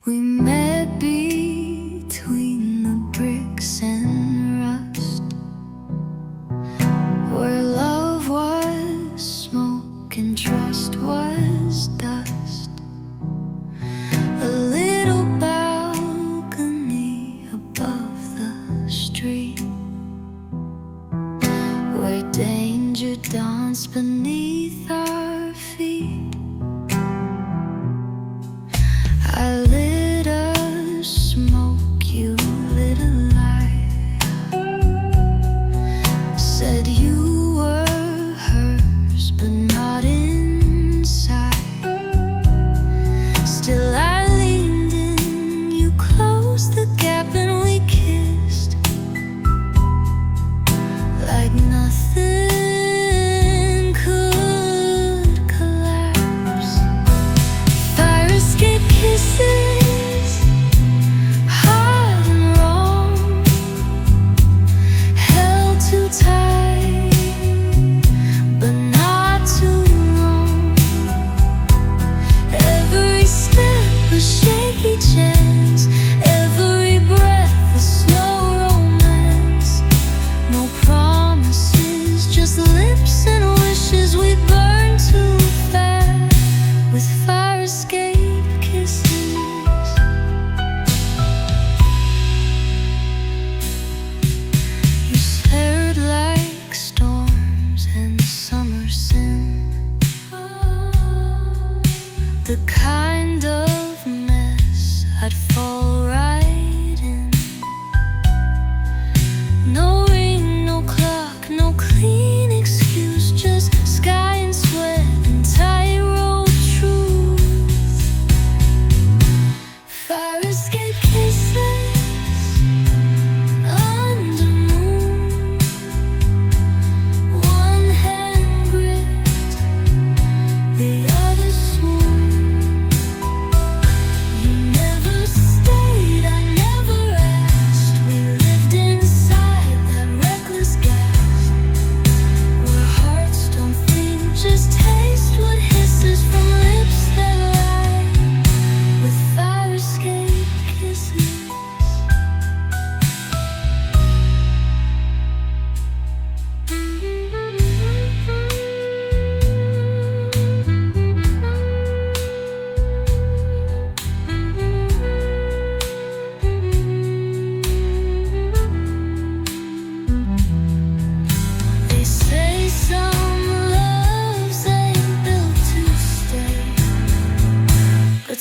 We met between the bricks and rust, where love was smoke and trust was dust. A little balcony above the street, where danger danced beneath our feet. I lit a smoke, you lit a light. Said you were hers, but not inside. Still I leaned in, you closed the gap and we kissed like nothing kisses, hard and wrong, held too tight, but not too long. Every step a shaky chance, every breath a slow romance. No promises, just lips and wishes. We burned too fast with fire escape. The kind of mess I'd fall right in. No ring, no clock, no clean excuse, just sky and sweat and tightrope truth. Fire escape kisses under moon, one hand gripped, the other swooned.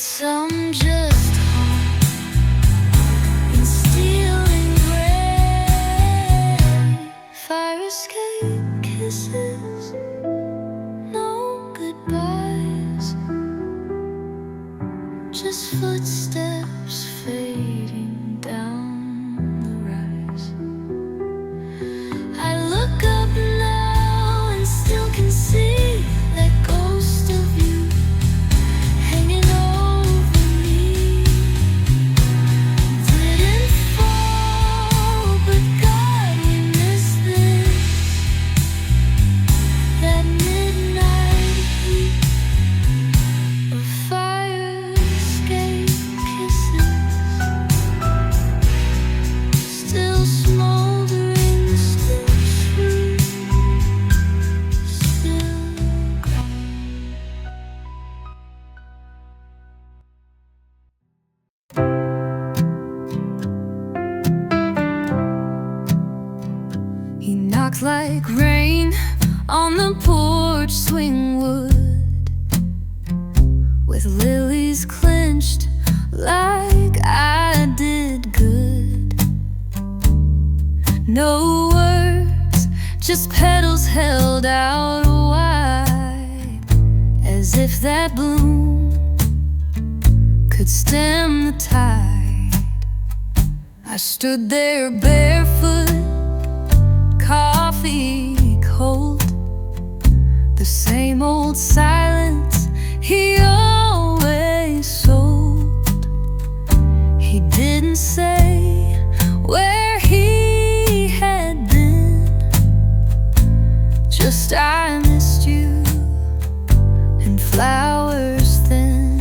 Some just haunt in steel and gray. Fire escape kisses, no goodbyes, just footsteps fading down the rise. I look up now and still can see that ghost of you hanging over. Like rain on the porch, swing wood, with lilies clenched like I did good. No words, just petals held out wide, as if that bloom could stem the tide. I stood there barefoot, coffee cold, the same old silence he always sold. He didn't say where he had been, just I missed you and flowers thin.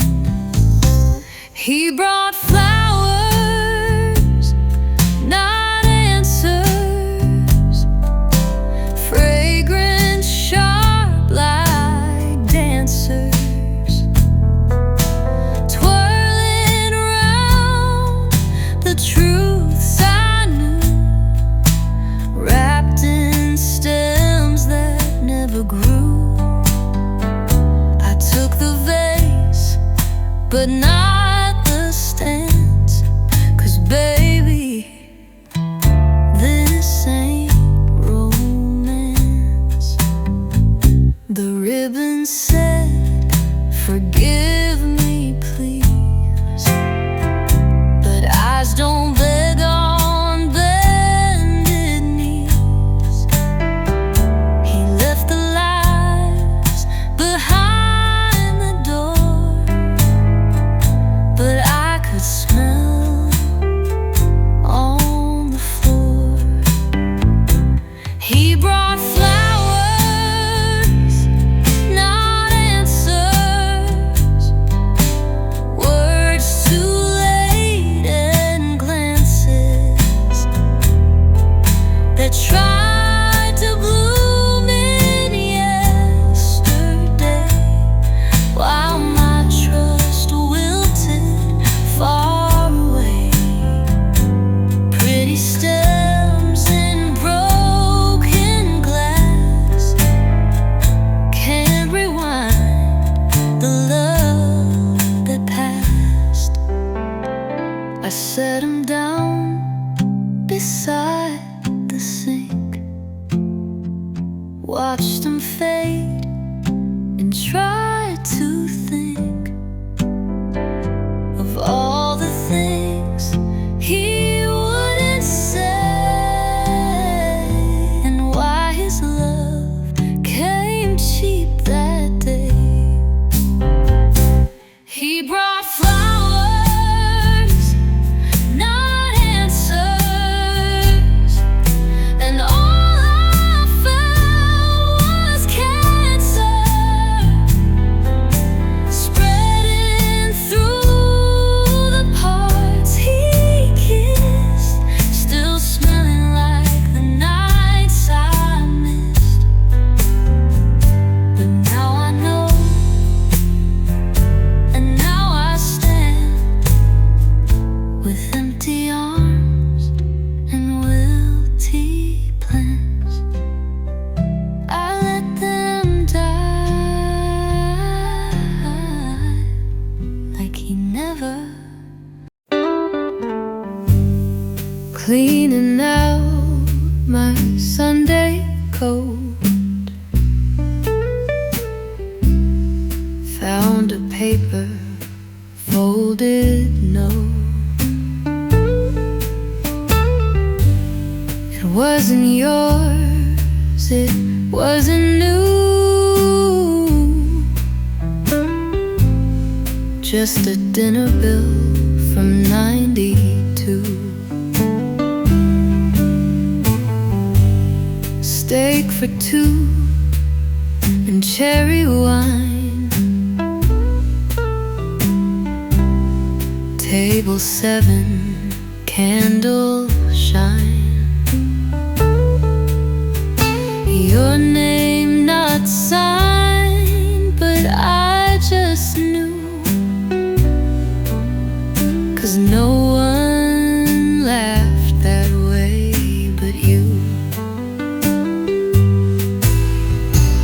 He brought brought flowers, not answers, fragrant, sharp like dancers, twirling around the truths I knew, wrapped in stems that never grew. I took the vase, but not the stance, 'cause baby, this ain't romance. The ribbon said, forgive me please, but eyes don't beg on bended knees. He left the lives behind the door, but I could smell on the floor. He brought flowers, not answers, words too late and glances that tried to bloom in yesterday, while my trust wilted far away. Pretty stems in broken glass can't rewind the love that passed. I set him down beside the sink, watched him fade, and tried to think of all the things he wouldn't say, and why his love came cheap that day. He brought flowers, not answers, and all I felt was cancer, spreading through the parts he kissed, still smelling like the nights I missed. But now I know, and now I stand with empty arms and wilty plans. I let them die like he never. Cleaning out my Sunday coat, found a paper folded note. It wasn't yours, it wasn't new, just a dinner bill from '92. Steak for two and cherry wine, table 7, candle shine. Your name not signed, but I just knew, 'cause no one laughed that way but you.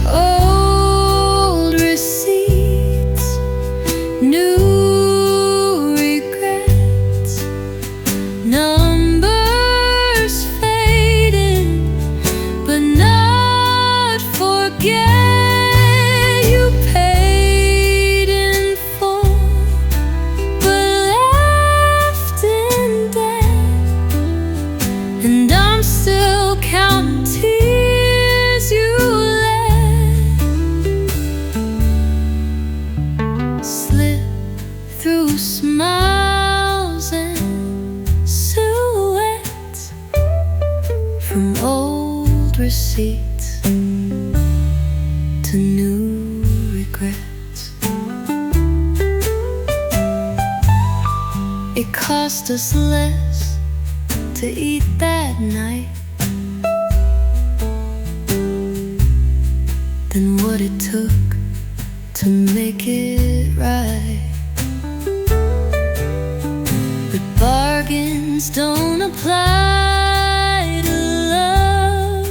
Old receipts, new regrets, numbers fading, but not forget. You paid in full, but left in debt, and I'm still counting tears you let slip through smiles and silhouettes, from old receipts to new regrets. It cost us less to eat that night than what it took to make it right. But bargains don't apply to love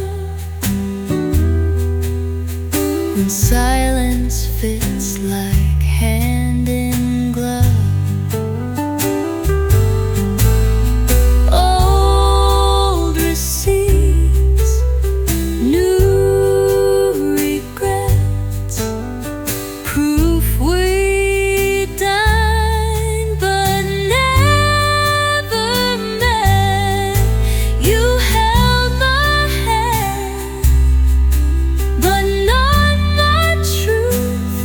when silence fits like hand in glove. Old receipts, new regrets, proof we dined but never met. You held my hand, but not my truth.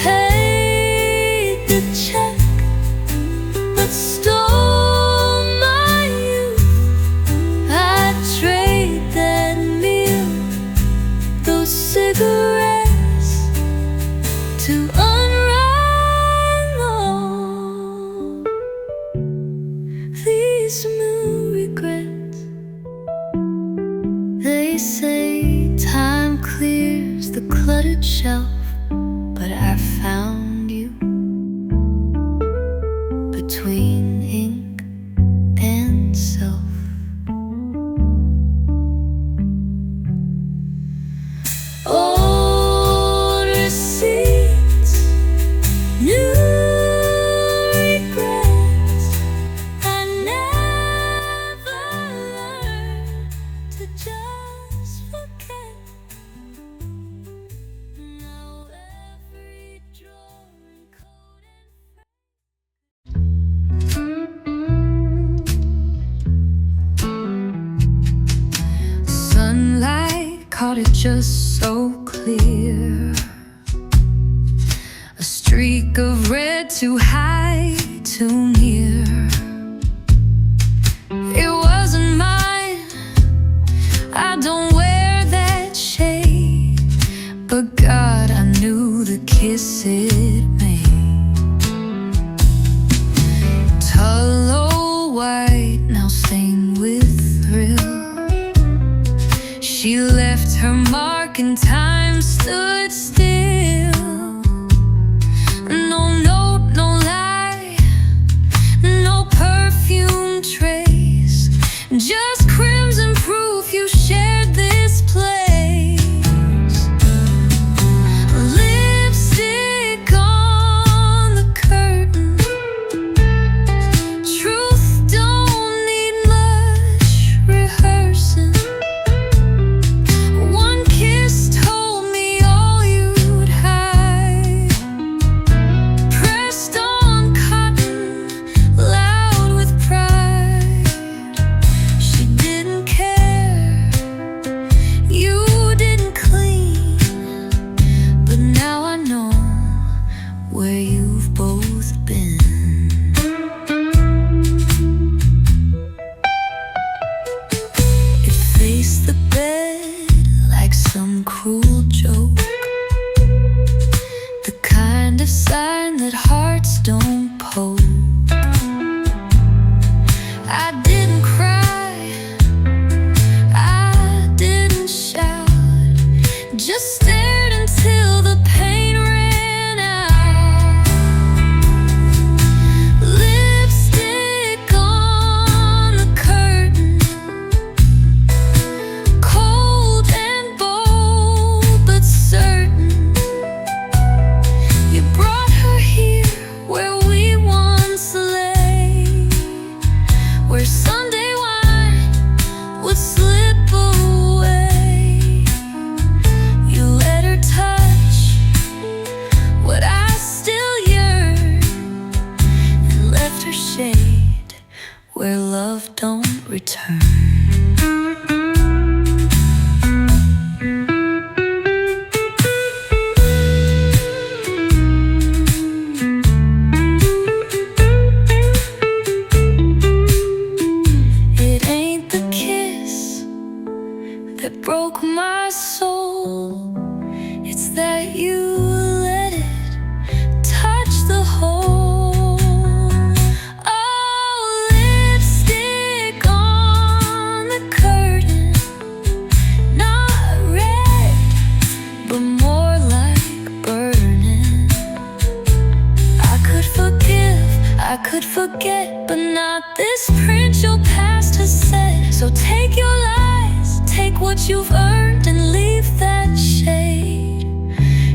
Paid the check, but stole my youth. I'd trade that meal, those cigarettes, to unravel these new regrets. They say time clears the cluttered shelf, but I found you between ink and self. Old receipts, new regrets. I never learned to just forget. Now every drawer and coat and sunlight caught it just so clear. A streak of red too high, too near. It wasn't mine, I don't wear that shade, but God, I knew the kiss it made. Tallow white, now stained with thrill. She left her mark and time stood still. No note, no lie, no perfume trace, just crimson proof you shared this place. Lipstick on the curtain, truth don't need much rehearsing. One kiss told me all you'd hide. Pressed on cotton, loud with pride. She didn't care, you didn't clean, but now I know where you've both been. It faced the bed like some cruel joke, the kind of sign that hearts don't poke. I didn't cry, I didn't shout, just stared until the pain ran out. Lipstick on the curtain, cold and bold but certain. You brought her here where we once lay, where Sunday wine would slip away. You let her touch what I still yearn, and left her shade where love don't return. It ain't the kiss that broke my soul, it's that you let it touch the hole. I could forget, but not this print your past has set. So take your lies, take what you've earned and leave that shade,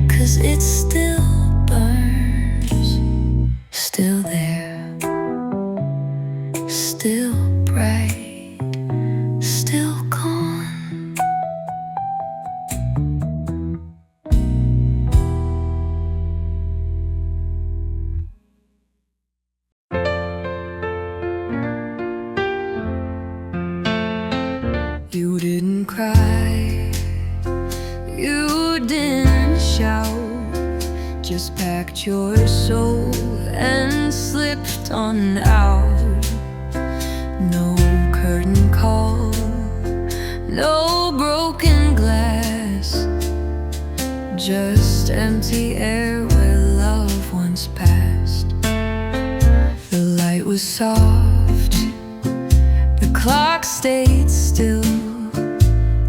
'cause it still burns, still there, still bright, still gone. You didn't cry, you didn't shout, just packed your soul and slipped on out. No curtain call, no broken glass, just empty air where love once passed. The light was soft, the clock stayed still,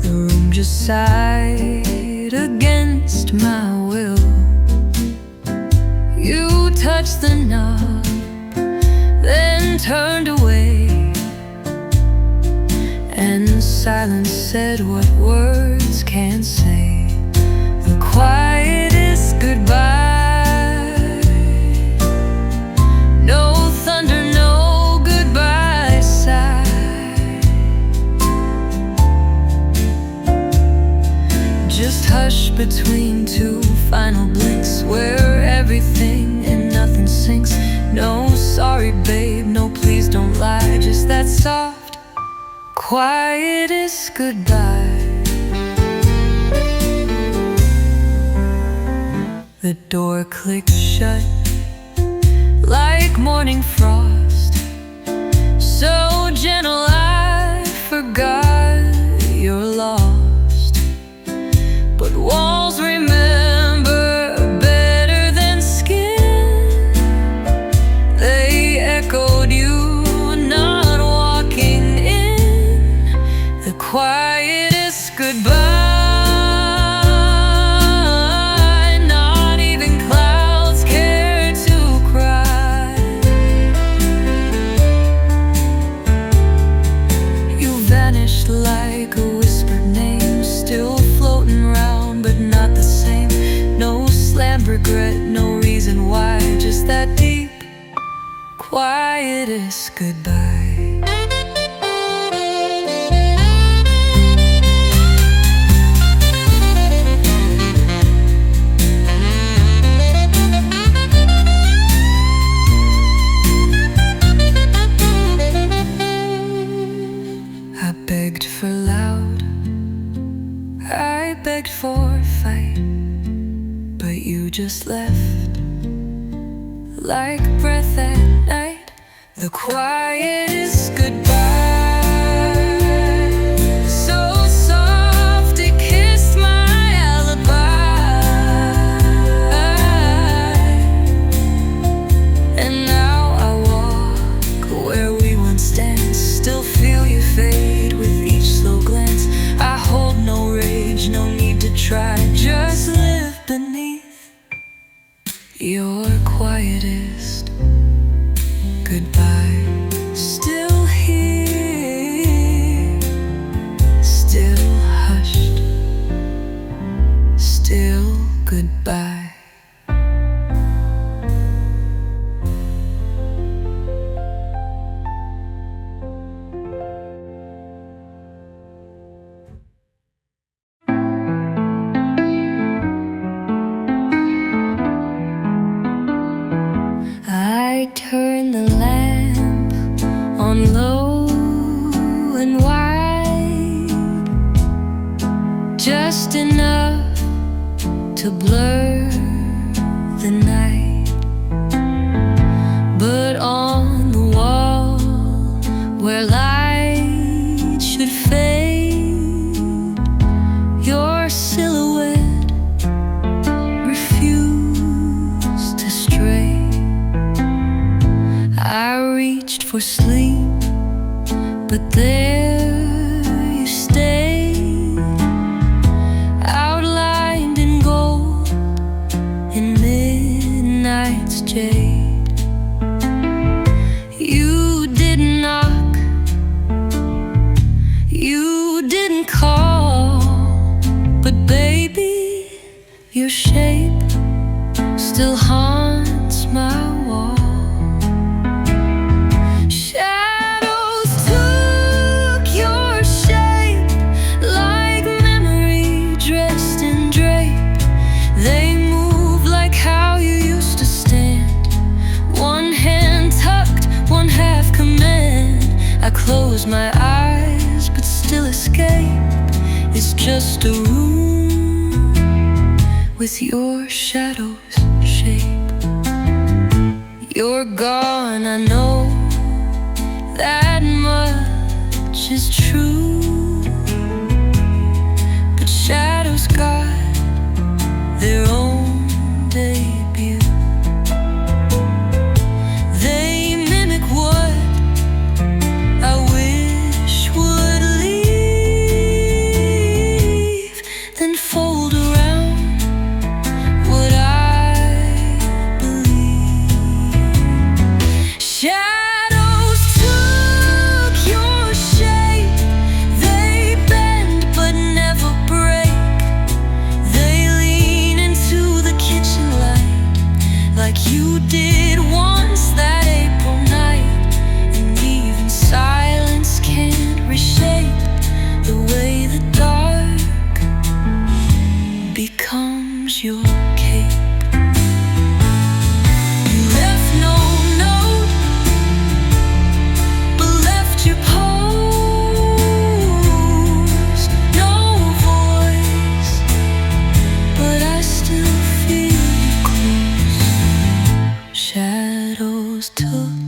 the room just sighed against my will. You touched the knob, then turned away, and silence said what words can't say. The quietest goodbye. No thunder, no goodbye sigh, just hush between two final blinks, where everything and nothing sinks. No sorry babe, no please don't lie, just that soft, quietest goodbye. The door clicked shut like morning frost, so gentle I forgot you're lost. But walls remember better than skin, they echoed you not walking in. The quietest goodbye. Like a whispered name, still floating round but not the same. No slammed regret, no reason why, just that deep, quietest goodbye. I begged for loud, I begged for a fight, but you just left like breath at night. The quietest goodbye, so soft it kissed my alibi. And now I walk where we once danced, still feel you fade with each slow glance. I hold no rage, no need to try, just live beneath your quietest goodbye. Still here, still hushed, still goodbye. I turn the lamp on low and wide, just enough to blur the night. But on the wall where light should fade, your silhouette refused to stray. I reached for sleep, but there you stayed, outlined in gold in midnight's jade. close my eyes but still escape. It's just a room with your shadow's shape. You're gone, I know that much is true, but shadows got their own debut. They mimic what I wish would leave, then fold around what I believe. Shadows took your shape. They bend but never break. They lean into the kitchen light like you did once that April night. And even silence can't reshape the way the dark becomes your cape. You left no note, but left your pose. No voice, but I still feel you close. Shadows took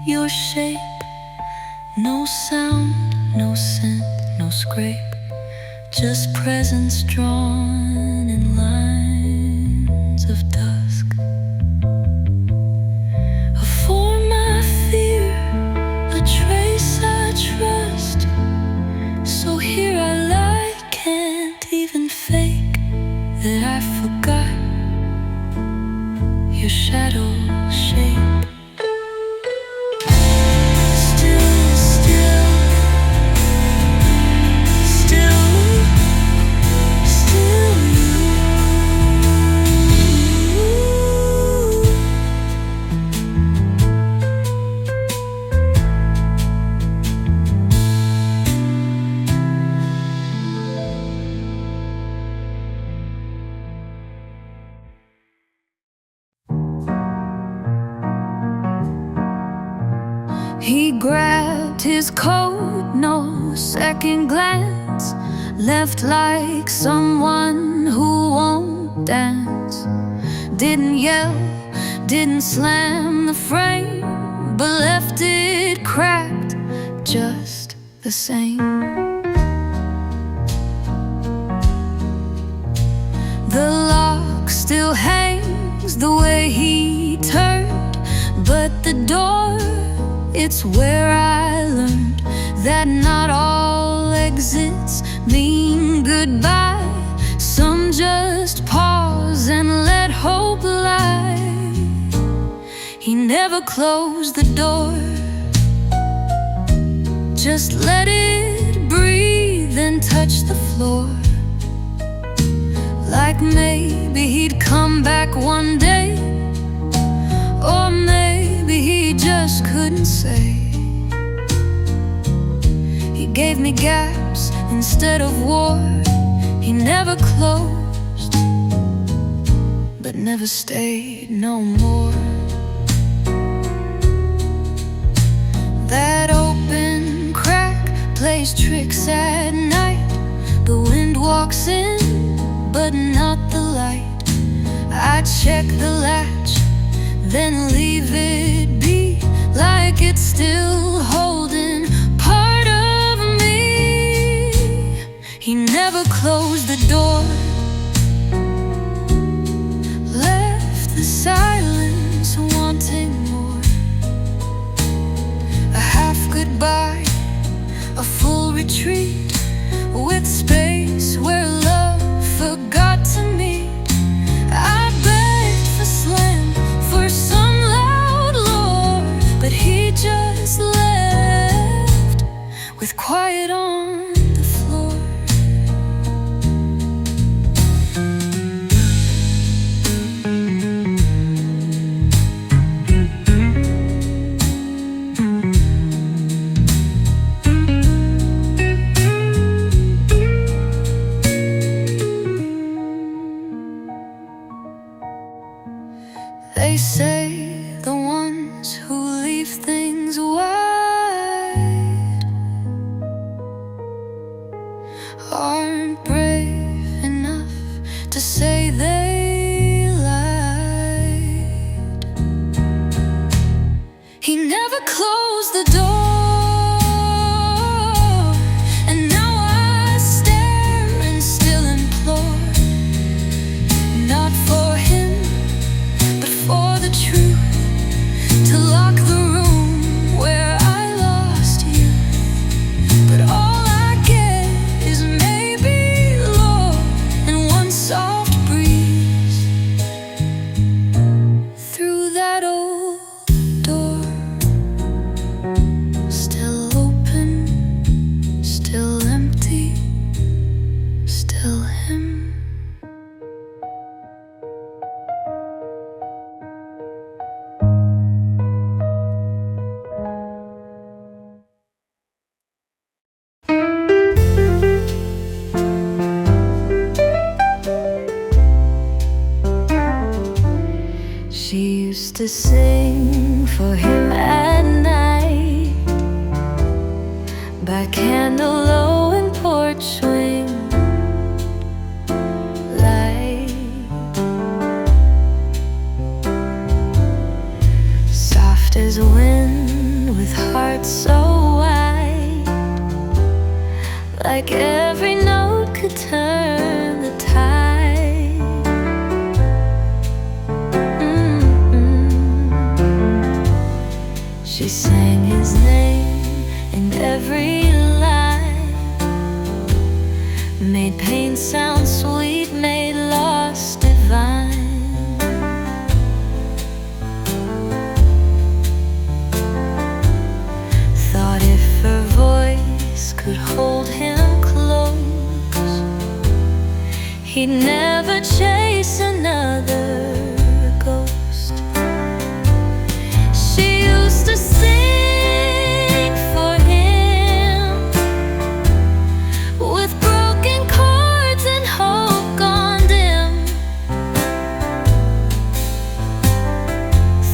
your shape. No sound, no scent, no scrape, just presence drawn in lines of dusk. A form I fear, a trace I trust. So here I lie, can't even fake that I forgot your shadow shape. Still, still, still, still you. He grabbed his coat, no second glance, left like someone who won't dance. Didn't yell, didn't slam the frame, but left it cracked just the same. The lock still hangs the way he turned, but the door, it's where I learned that not all exits mean goodbye. Some just pause and let hope lie. He never closed the door, just let it breathe and touch the floor. Like maybe he'd come back one day, or maybe he just couldn't say. He gave me gaps instead of war. He never closed, but never stayed no more. That open crack plays tricks at night. The wind walks in, but not the light. I check the latch, then leave it be, like it's still holding part of me. He never closed the door, left the silence wanting more. A half goodbye, a full retreat, with space where love forgot to meet. I begged for slam, for some loud lore, but he just left with quiet on the floor. never closed the door, and now I stare and still implore, not for him, but for the truth, to lock the room where I lost you. But all I get is maybe Lord and one soft breeze through that old door. Still open, still empty, still him. She used to sing for him at night, by candle low and porch swing light. Soft as wind with heart so wide, like every note could turn the tide. She sang his name in every line, made pain sound sweet, made loss divine. Thought if her voice could hold him close, he'd never chase another ghost. She used to sing for him with broken chords and hope gone dim.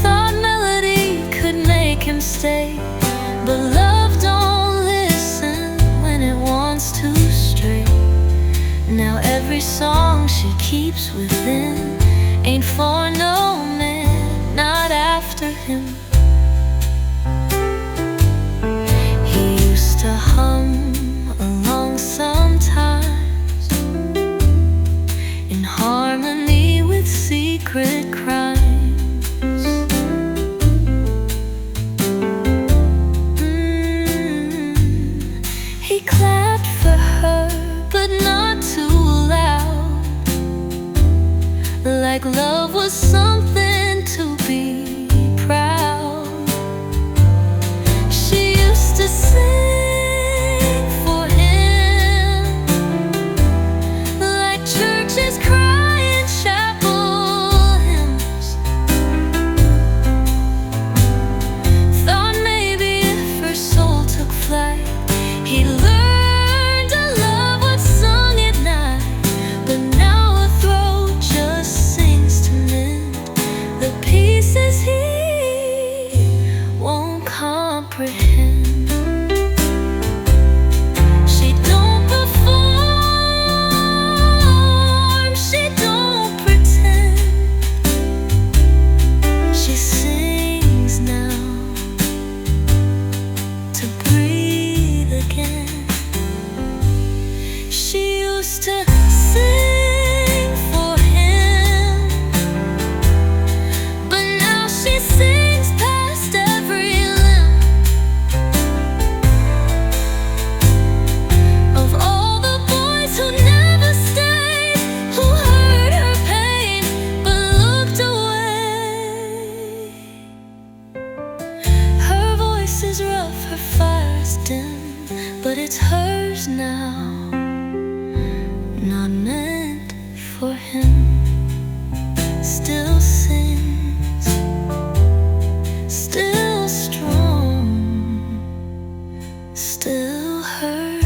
Thought melody could make him stay, but love don't listen when it wants to stray. Now every song she keeps within ain't for no man, not after him. He used to hum along sometimes, in harmony with secret crimes. He clapped for her, but not too loud, like love was something to be proud. She used to sing for him, like churches crying chapel hymns. Thought maybe if her soul took flight, he'd learn to love what's sung at night. But now her throat just sings to mend the pieces he won't comprehend. She don't perform, she don't pretend. She sings now to breathe again. She used to sing for him, but now she sings past every limb. Of all the boys who never stayed, who heard her pain but looked away, her voice is rough, her fire is dim, but it's hers now, not meant for him. Still sings, still strong, still hers.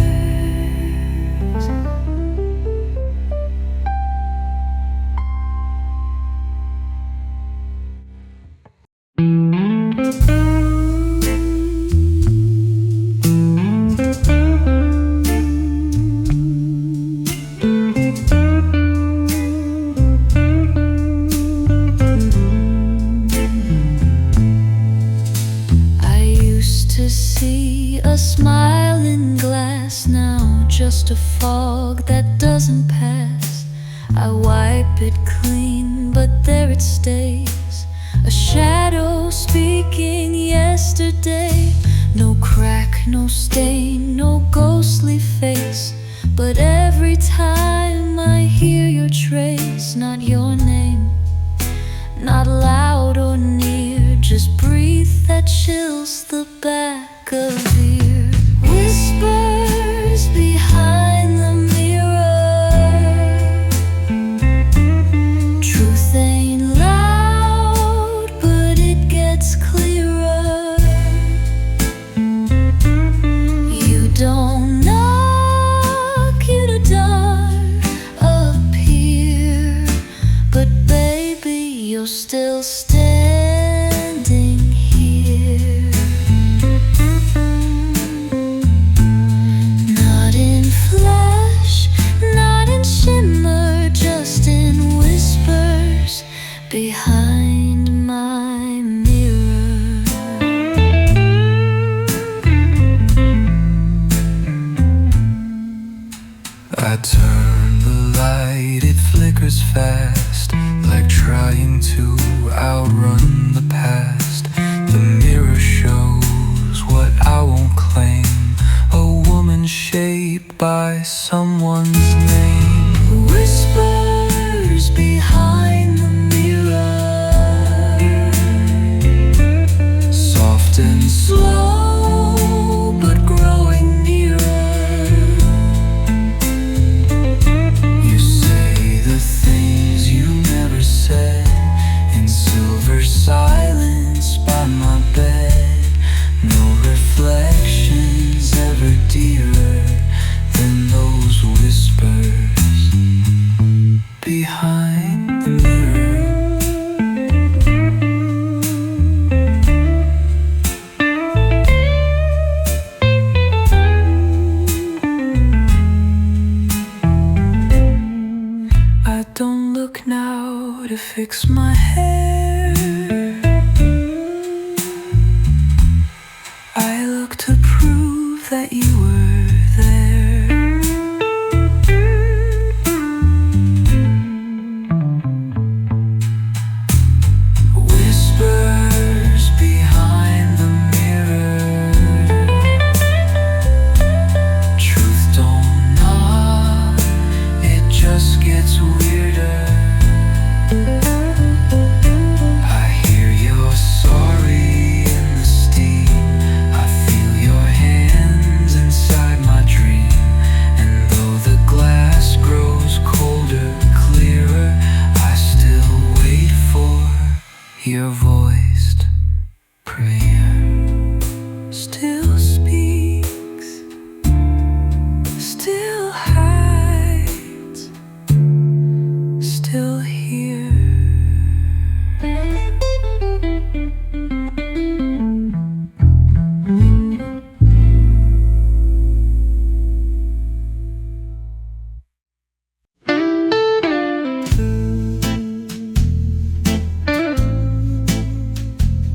to see a smiling glass, now just a fog that doesn't pass. I wipe it clean, but there it stays, a shadow speaking yesterday. No crack, no stain, no ghostly face, but every time I hear your trace, not your name, not loud or near, just breathe that chills the back of ear. Whispers behind the mirror, truth ain't loud, but it gets clearer. You don't knock, you don't appear, but baby, you're still standing here. Not in flash, not in shimmer, just in whispers behind my mirror. I turn the light, it flickers fast, like trying to outrun the past. The mirror shows what I won't claim, a woman shaped by someone's name. Whispers behind the mirror, Soft and slow but growing nearer. you say the things you never said, in silver silence by my bed. No reflections ever dearer than those whispers behind the mirror. I don't look now to fix my hair, I look to prove that you were there. Whispers behind the mirror, truth don't knock, it just gets weirder. I hear you're sorry in the steam, I feel your hands inside my dream. And though the glass grows colder, clearer, I still wait for your voiced prayer. Still speaks, still hides, still here.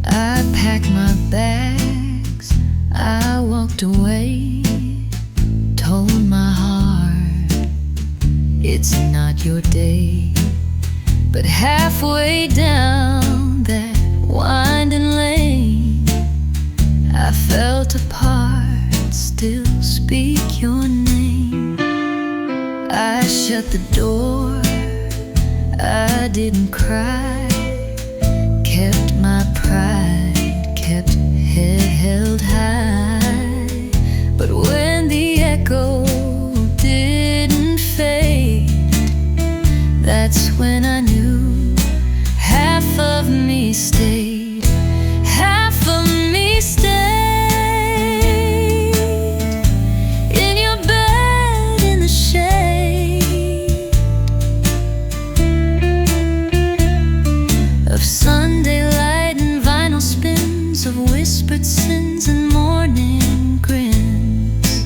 I packed my bags, I walked away, told my heart it's not your day. But halfway down that winding lane, I felt a part still speak your name. I shut the door, I didn't cry, kept my pride, kept head held high. But when the echo didn't fade, that's when I knew half of me stayed, half of me stayed. In your bed in the shade of Sunday light and vinyl spins, of whispered sins and morning grins.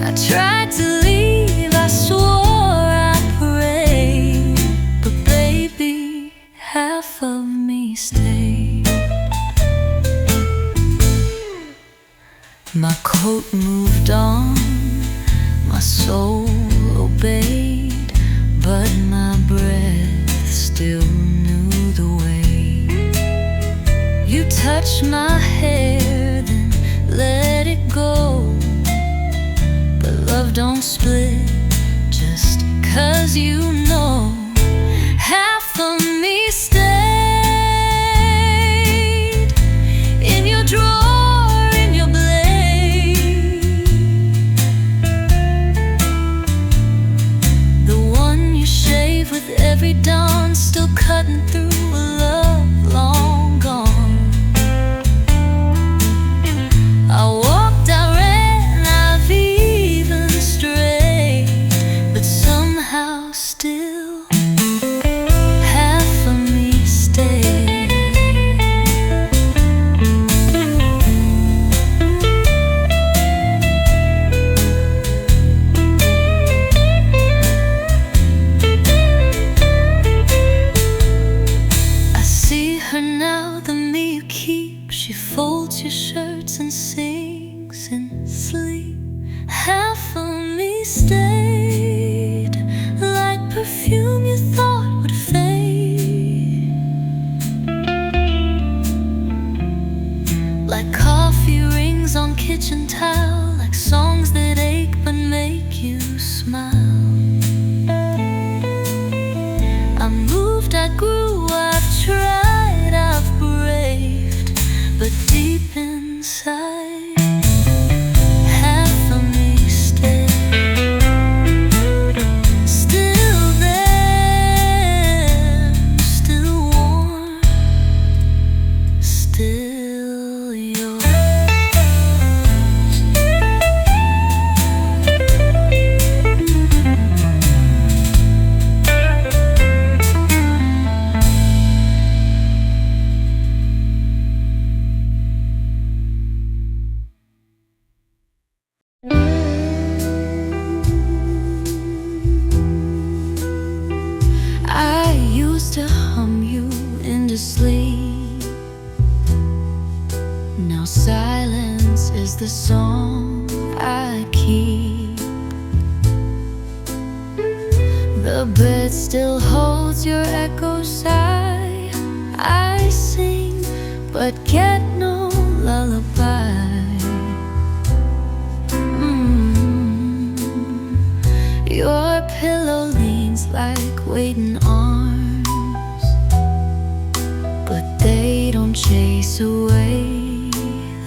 I tried to leave, I swore I prayed, but baby, half of me stayed. My coat moved on, my soul obeyed, but my breath still knew the way. You touched my hair, then let it go. But love don't split just 'cause you know. Half of me stayed in your drawer, in your blade, the one you shave with every dawn, still cutting through a love long gone. I walked, I ran, I've even strayed, but somehow still half of me stayed. I see her now, the me you keep. She folds your shirts and sings in sleep. Half of me stayed, like perfume you thought would fade, like coffee rings on kitchen tile, like songs that ache but make you smile. I moved, I grew, I've tried, I've braved, but deep inside, half of me stayed. Still there, still warm, still yours. I used to hum you into sleep. Now silence is the song I keep. The bed still holds your echo sigh. I sing but get no lullaby. Your pillow leans like waiting arms, but they don't chase away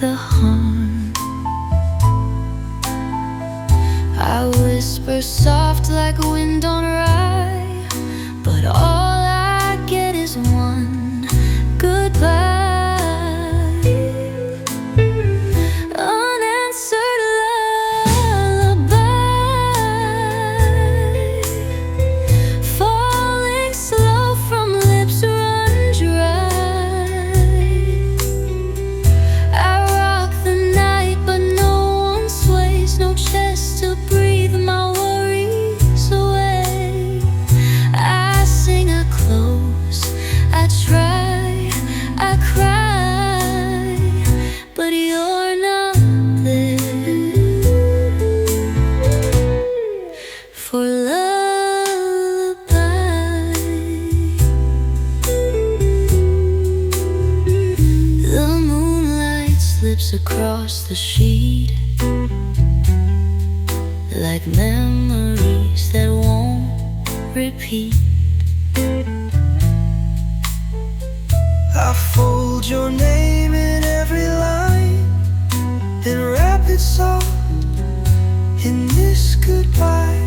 the harm. I whisper soft like wind on rye, but all I get is one goodbye. Unanswered lullaby, falling slow from lips run dry. I rock the night, but no one sways, no chest to breathe my worries away. I sing, I close, I try, I cry, but you're not there for lullaby. The moonlight slips across the sheet, like memories that won't repeat. I fold your name in every line and wrap it soft in this goodbye.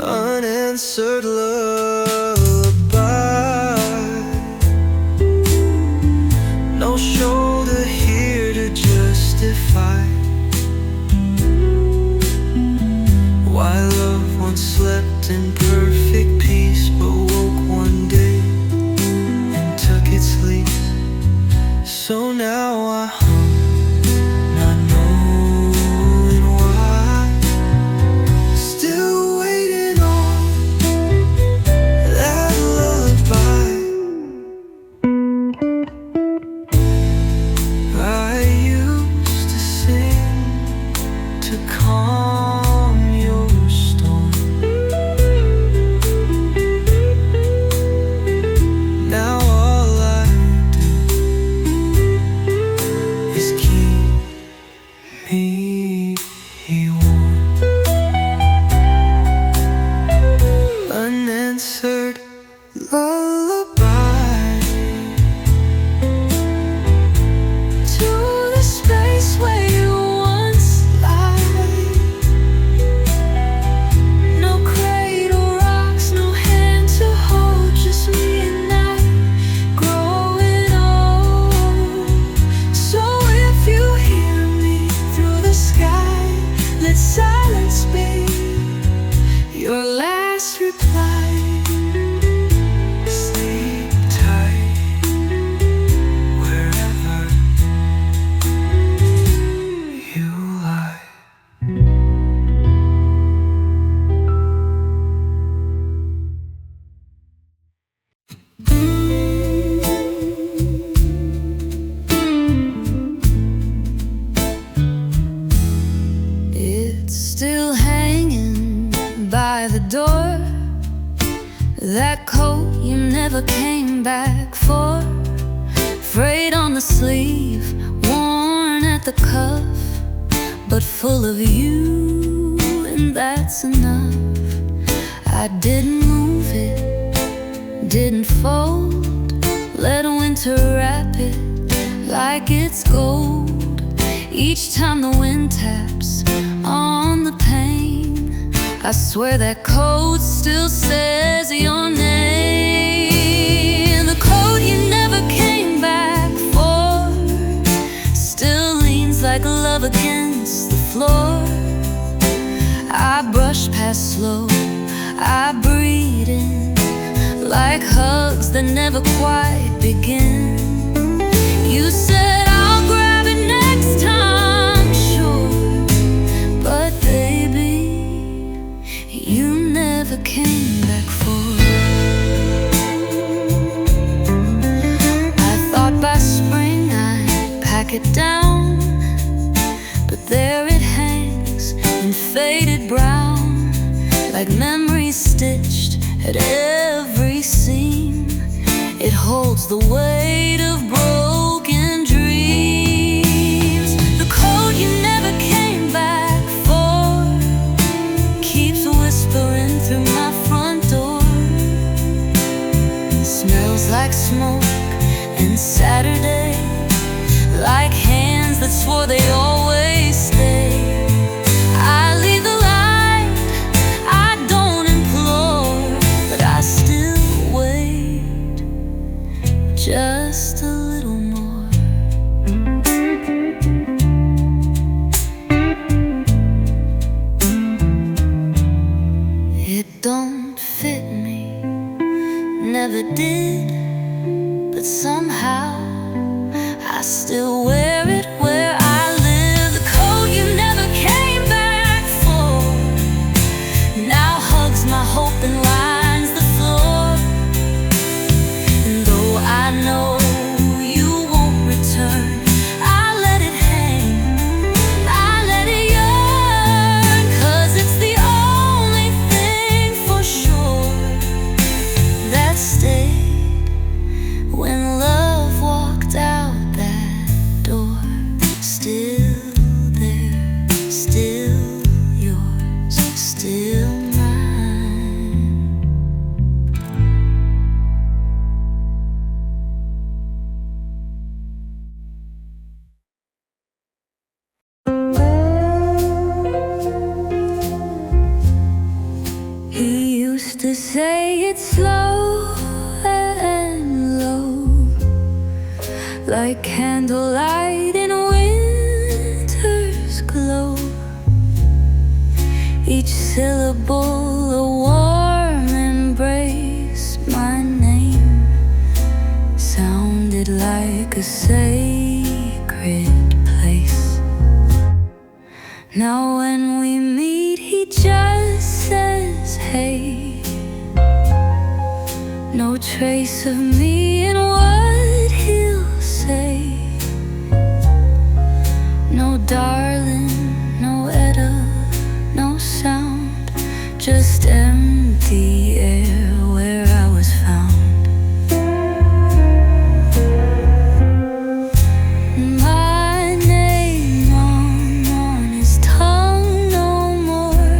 Unanswered lullaby, no shoulder here to justify why love once slept in perfect peace, but woke one day and took its leave. So now I hum, not knowing why, still waiting on that lullaby. I sleeve, worn at the cuff, but full of you, and that's enough. I didn't move it, didn't fold, let winter wrap it like it's gold. Each time the wind taps on the pane, I swear that coat still says your name. The coat you never came back for still leans like love against the floor. I brush past slow, I breathe in like hugs that never quite begin. You said I'll grab it next time, sure, but baby, you never came back for. I thought by spring I'd pack it down, but there it hangs in faded brown, like memories stitched at every seam. It holds the weight of broken dreams. The coat you never came back for keeps whispering through my front door. It smells like smoke and Saturday, like hands that swore they always stay. I leave the light, I don't implore, but I still wait just a little more. It don't fit me, never did, but somehow I still wear it where I live. The coat you never came back for now hugs my hope and lines the floor. And though I know you won't return, I let it hang, I let it yearn, 'cause it's the only thing for sure that stayed when love walked out that door. Still there, still yours, still mine. He used to say it's slow and low, like candlelight in winter's glow. Each syllable a warm embrace. My name sounded like a sacred place. Now when we meet, he just says, hey. No trace of me in what he'll say. No darling, no Etta, no sound, just empty air where I was found. My name on his tongue no more,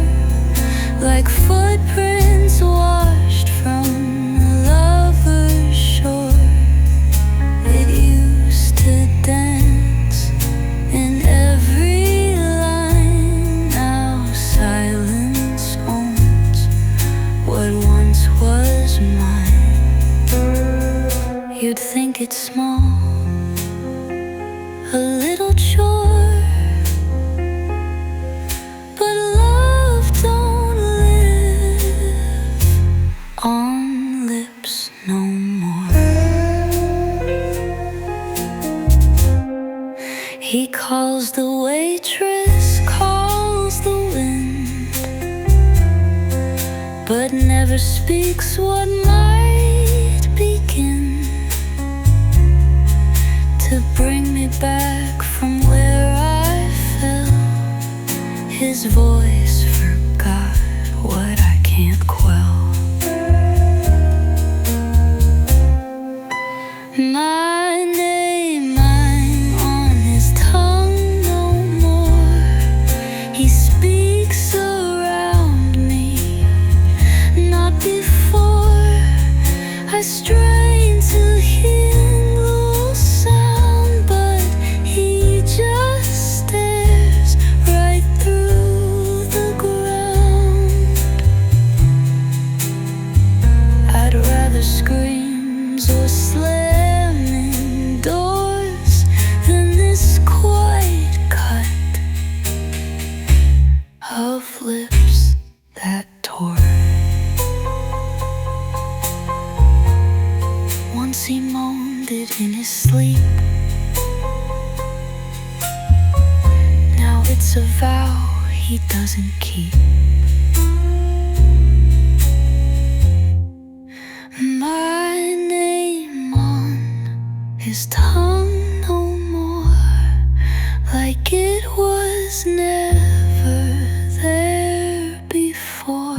like footprints washed from a lover's shore. It used to dance in every line. Now silence owns what once was mine. You'd think it's small, a little chore, but love don't live on lips no more. He calls the waitress, calls the wind, but never speaks what might begin to bring me back from where I fell. His voice forgot what I can't quell. My name, moaned it in his sleep. Now it's a vow he doesn't keep. My name on his tongue no more, like it was never there before.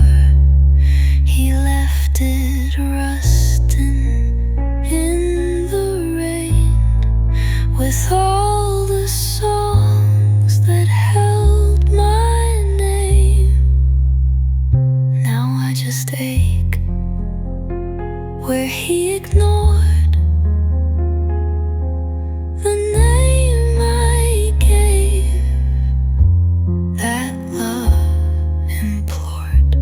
He left it rusting in the rain, with all the songs that held my name. Now I just ache where he ignored the name I gave, that love implored.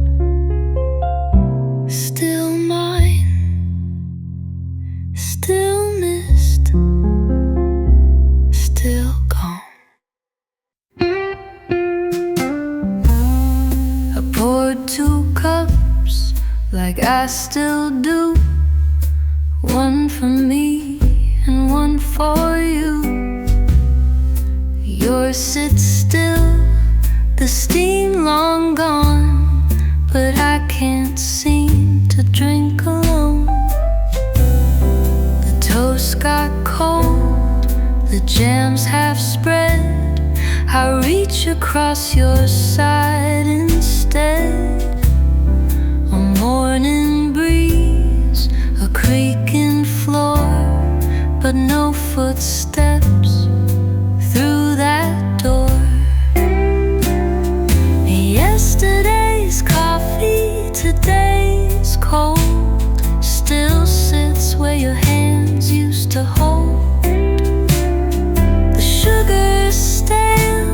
Still mine, still missed, still gone. I poured 2 cups like I still do, one for me and one for you. Yours sits still, the steam long gone, but I can't seem to drink alone. The toast got cold, the jam's half spread. I reach across your side instead. A morning breeze, a creaking floor, but no footsteps through that door. Yesterday's coffee, today's cold, still sits where your hands used to hold. The sugar's stale,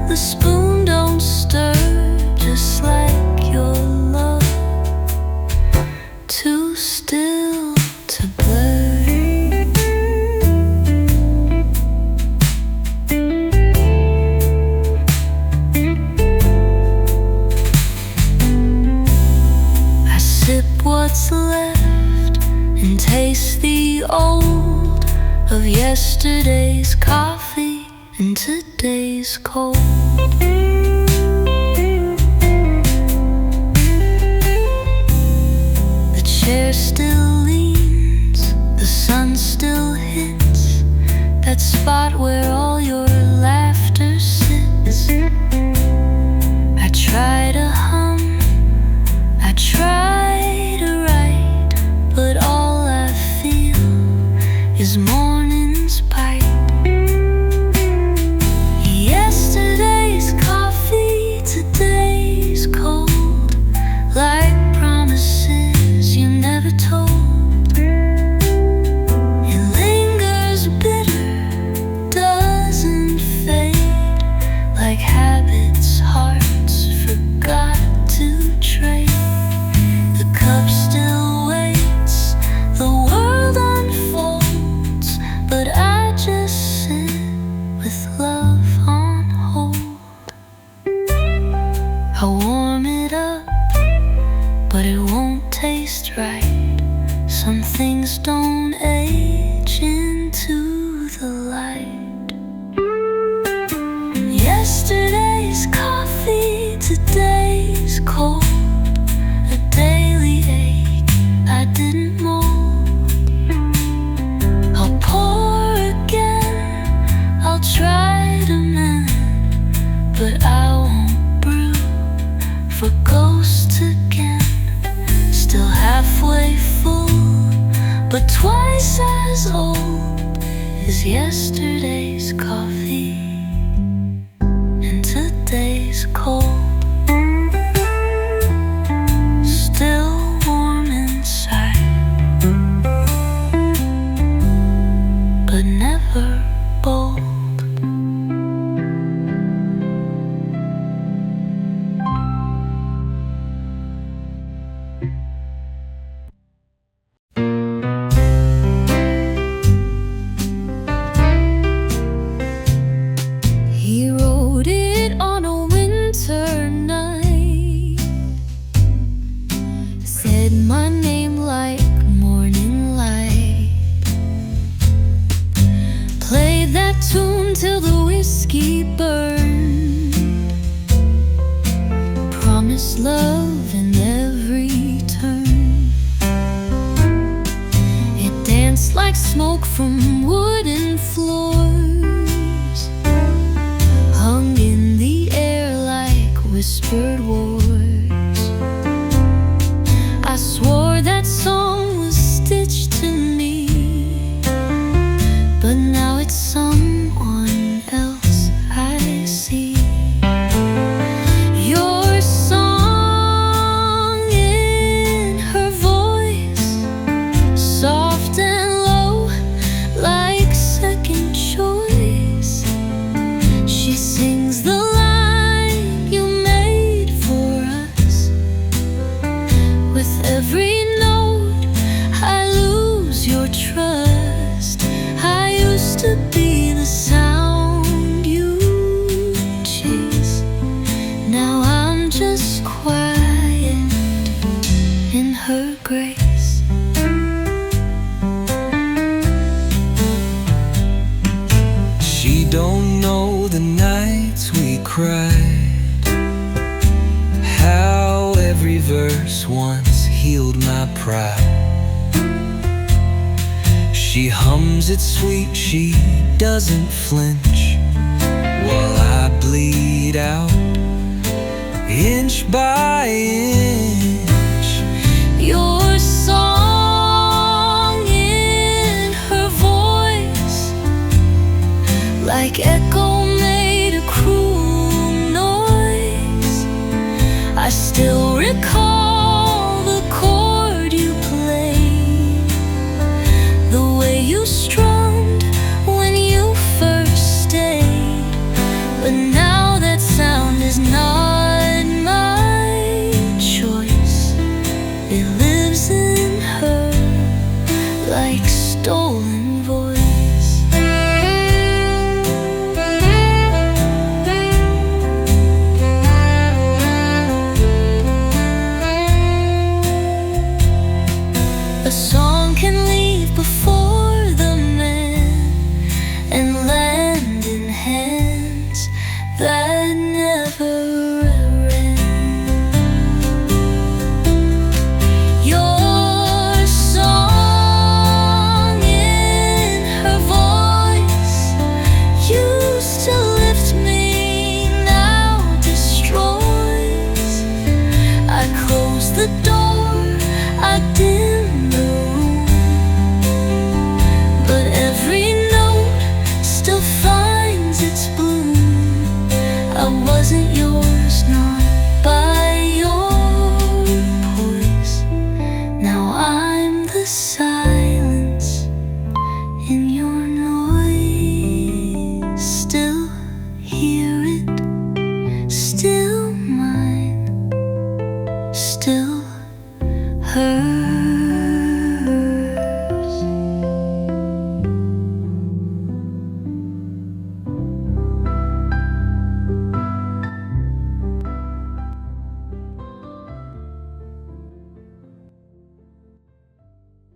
the spoon don't stir, just like your love, too still to blur. I sip what's left and taste the old of yesterday's coffee and today's cold. The chair still leans, the sun still hits that spot where all your laughter sits. I try to hum, I try to write, but all I feel is morning's bite. Yesterday's coffee, today's cold, like promises you never told. It lingers bitter, doesn't fade, like habits hearts forgot to trade. The cup still waits, the world unfolds, but I just sit with love on hold. I warm it up, but it won't taste right. Some things don't age into the light. Yesterday's coffee, today's cold, a daily ache I didn't mold. I'll pour again, I'll try to mend, but I won't brew for ghosts again. Still halfway full, but twice as old as yesterday's coffee and today's cold. Still warm inside, but never bold. until the whiskey burned. Promised love in every turn. It danced like smoke from wooden floors, hung in the air like whispered words. I swore that song was stitched to me, but now it's someone else I see. Your song in her voice, soft and low, like second choice. She sings the line you made for us. With every note I lose your trust. I used to be the sound you chase. Now I'm just quiet in her grace. She don't know the nights we cried, how every verse once healed my pride. She hums it sweet, she doesn't flinch, while I bleed out inch by inch. Your song in her voice, like echo